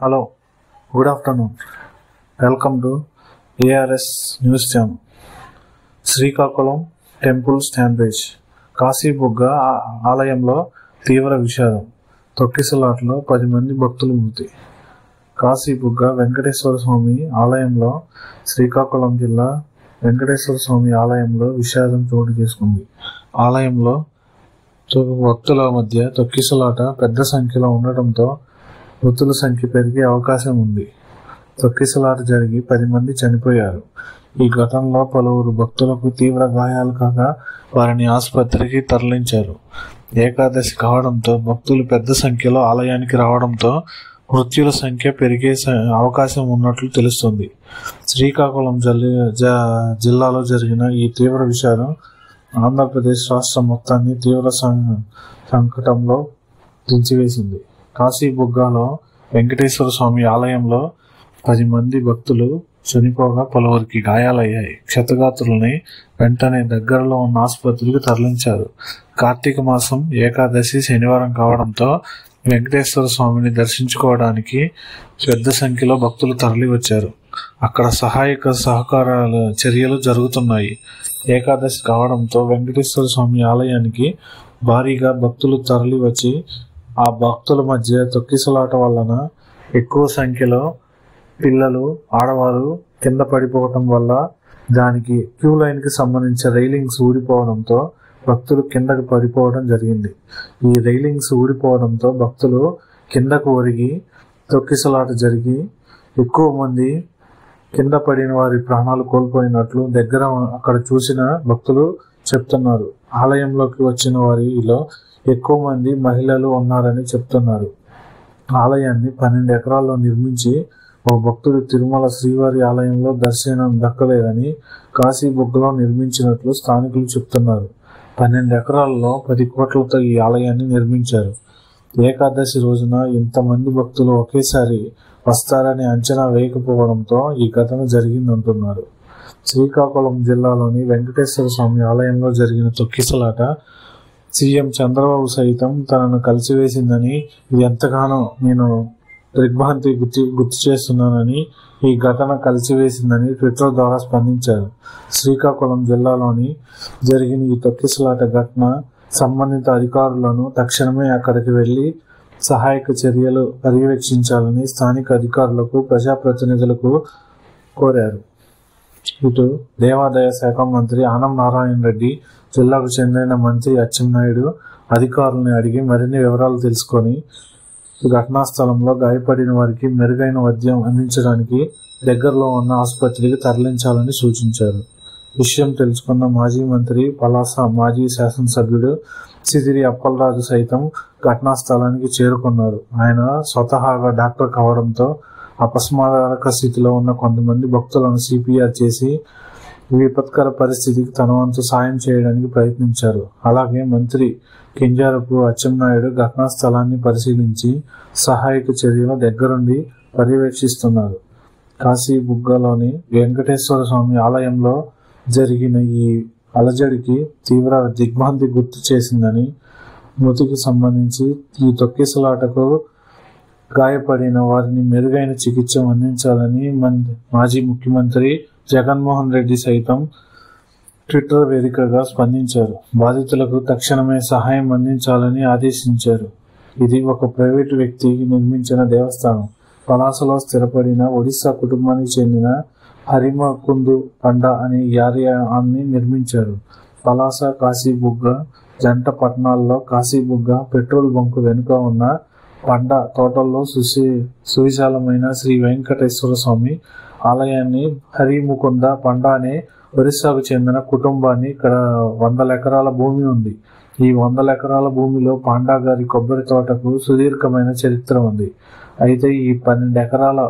Hello, good afternoon. Welcome to ARS News Channel. Srikakulam temple stampede. Kasibugga ఆలయంలో తీవ్ర విషాదం. తొక్కిసలాటలో 10 మంది భక్తులు మృతి. కాశీబుగ్గ వెంకటేశ్వర స్వామి ఆలయంలో శ్రీకాకుళం జిల్లా వెంకటేశ్వర స్వామి ఆలయంలో విషాదం చోటు చేసుకుంది. ఆలయంలో భక్తుల మధ్య తొక్కిసలాట పెద్ద సంఖ్యలో ఉండటంతో మృతుల సంఖ్య పెరిగే అవకాశం ఉంది. తొక్కిసలాట జరిగి 10 మంది చనిపోయారు. ఈ ఘటనలో పలువురు భక్తులకు తీవ్ర గాయాలు కాగా వారిని ఆసుపత్రికి తరలించారు. ఏకాదశి కావడంతో భక్తులు పెద్ద సంఖ్యలో ఆలయానికి రావడంతో మృత్యుల సంఖ్య పెరిగే అవకాశం ఉన్నట్లు తెలుస్తుంది. శ్రీకాకుళం జిల్లాలో జరిగిన ఈ తీవ్ర విషాదం ఆంధ్రప్రదేశ్ రాష్ట్రం మొత్తాన్ని తీవ్ర సంకటంలో దించివేసింది. కాశీబుగ్గలో వెంకటేశ్వర స్వామి ఆలయంలో 10 మంది భక్తులు చనిపోగా పలువురికి గాయాలయ్యాయి. క్షతగాత్రుల్ని వెంటనే దగ్గరలో ఉన్న ఆసుపత్రికి తరలించారు. కార్తీక మాసం ఏకాదశి శనివారం కావడంతో వెంకటేశ్వర స్వామిని దర్శించుకోవడానికి పెద్ద సంఖ్యలో భక్తులు తరలి వచ్చారు. అక్కడ సహకారాల చర్యలు జరుగుతున్నాయి. ఏకాదశి కావడంతో వెంకటేశ్వర స్వామి ఆలయానికి భారీగా భక్తులు తరలి వచ్చి ఆ భక్తుల మధ్య తొక్కిసలాట వలన ఎక్కువ సంఖ్యలో పిల్లలు, ఆడవారు కింద పడిపోవటం వల్ల దానికి క్యూ లైన్ కి సంబంధించిన రైలింగ్స్ ఊడిపోవడంతో భక్తులు కిందకి పడిపోవడం జరిగింది. ఈ రైలింగ్స్ ఊడిపోవడంతో భక్తులు కిందకు ఒరిగి తొక్కిసలాట జరిగి ఎక్కువ మంది కింద పడిన వారి ప్రాణాలు కోల్పోయినట్లు దగ్గర అక్కడ చూసిన భక్తులు చెప్తున్నారు. ఆలయంలోకి వచ్చిన వారిలో ఎక్కువ మంది మహిళలు ఉన్నారని చెప్తున్నారు. ఆలయాన్ని 12 ఎకరాల్లో నిర్మించి ఓ భక్తుడు తిరుమల శ్రీవారి ఆలయంలో దర్శనం దక్కలేదని కాశీబుగ్గలో నిర్మించినట్లు స్థానికులు చెప్తున్నారు. 12 ఎకరాల్లో 10 కోట్లతో ఈ ఆలయాన్ని నిర్మించారు. ఏకాదశి రోజున ఇంతమంది భక్తులు ఒకేసారి వస్తారని అంచనా వేయకపోవడంతో ఈ ఘటన జరిగిందంటున్నారు. శ్రీకాకుళం జిల్లాలోని వెంకటేశ్వర స్వామి ఆలయంలో జరిగిన తొక్కిసలాట సీఎం చంద్రబాబు సైతం తనను కలిసివేసిందని, ఇది ఎంతగానో నేను దిగ్భ్రాంతి గుర్తు చేస్తున్నానని, ఈ ఘటన కలిసివేసిందని ట్విట్టర్ ద్వారా స్పందించారు. శ్రీకాకుళం జిల్లాలోని జరిగిన ఈ తొక్కిసలాట ఘటన సంబంధిత అధికారులను తక్షణమే అక్కడికి వెళ్లి సహాయక చర్యలు పర్యవేక్షించాలని స్థానిక అధికారులకు, ప్రజాప్రతినిధులకు కోరారు. ఇటు దేవాదాయ శాఖ మంత్రి ఆనం నారాయణ రెడ్డి, జిల్లాకు చెందిన మంత్రి అచ్చెన్నాయుడు అధికారులను అడిగి మరిన్ని వివరాలు తెలుసుకొని ఘటనా స్థలంలో గాయపడిన వారికి మెరుగైన వైద్యం అందించడానికి దగ్గరలో ఉన్న ఆసుపత్రికి తరలించాలని సూచించారు. విషయం తెలుసుకున్న మాజీ మంత్రి, పలాస మాజీ శాసనసభ్యుడు సిదిరి అప్పలరాజు సైతం ఘటనా స్థలానికి చేరుకున్నారు. ఆయన స్వతహాగా డాక్టర్ కావడంతో అపస్మారక స్థితిలో ఉన్న కొంతమంది భక్తులను సిపిఆర్ చేసి విపత్కర పరిస్థితికి తన వంతు సాయం చేయడానికి ప్రయత్నించారు. అలాగే మంత్రి కింజారపు అచ్చెన్నాయుడు ఘటనా స్థలాన్ని పరిశీలించి సహాయక చర్యలు దగ్గరుండి పర్యవేక్షిస్తున్నారు. కాశీబుగ్గలోని వెంకటేశ్వర స్వామి ఆలయంలో జరిగిన ఈ అలజడికి తీవ్ర దిగ్భ్రాంతి గుర్తు చేసిందని, మృతికి సంబంధించి ఈ తొక్కిసలాటకు గాయపడిన వారిని మెరుగైన చికిత్స అందించాలని మాజీ ముఖ్యమంత్రి జగన్మోహన్ రెడ్డి సైతం ట్విట్టర్ వేదికగా స్పందించారు. బాధితులకు తక్షణమే సహాయం అందించాలని ఆదేశించారు. ఇది ఒక ప్రైవేటు వ్యక్తి నిర్మించిన దేవస్థానం. పలాసలో స్థిరపడిన ఒడిశా కుటుంబానికి చెందిన హరిమకుందు పండ అనే ఆలయాన్ని నిర్మించారు. పలాస కాశీబుగ్గ జంట పట్టణాల్లో కాశీబుగ్గ పెట్రోల్ బంకు వెనుక ఉన్న పండ తోటల్లో సువిశాలమైన శ్రీ వెంకటేశ్వర స్వామి ఆలయాన్ని హరిముకుంద పండ అనే ఒరిస్సాకు చెందిన కుటుంబాన్ని ఇక్కడ 100 ఎకరాల భూమి ఉంది. ఈ 100 ఎకరాల భూమిలో పాండా గారి కొబ్బరి తోటకు సుదీర్ఘమైన చరిత్ర ఉంది. అయితే ఈ 12 ఎకరాల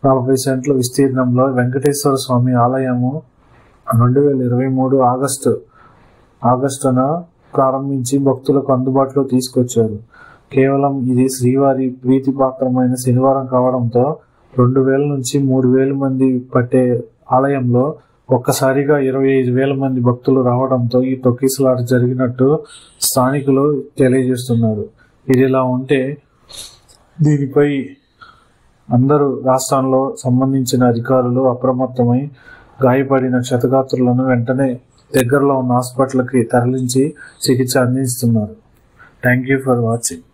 40 సెంట్ల విస్తీర్ణంలో వెంకటేశ్వర స్వామి ఆలయము 2023 ఆగస్టున ప్రారంభించి భక్తులకు అందుబాటులో తీసుకొచ్చారు. కేవలం ఇది శ్రీవారి ప్రీతిపాత్రమైన శనివారం కావడంతో 2000 నుంచి 3000 మంది పట్టే ఆలయంలో ఒక్కసారిగా 25,000 మంది భక్తులు రావడంతో ఈ తొక్కిసలాట జరిగినట్టు స్థానికులు తెలియజేస్తున్నారు. ఇదిలా ఉంటే దీనిపై అందరూ రాష్ట్రంలో సంబంధించిన అధికారులు అప్రమత్తమై గాయపడిన క్షతగాత్రులను వెంటనే దగ్గరలో ఉన్న హాస్పిటల్కి తరలించి చికిత్స అందిస్తున్నారు. Thank you for watching.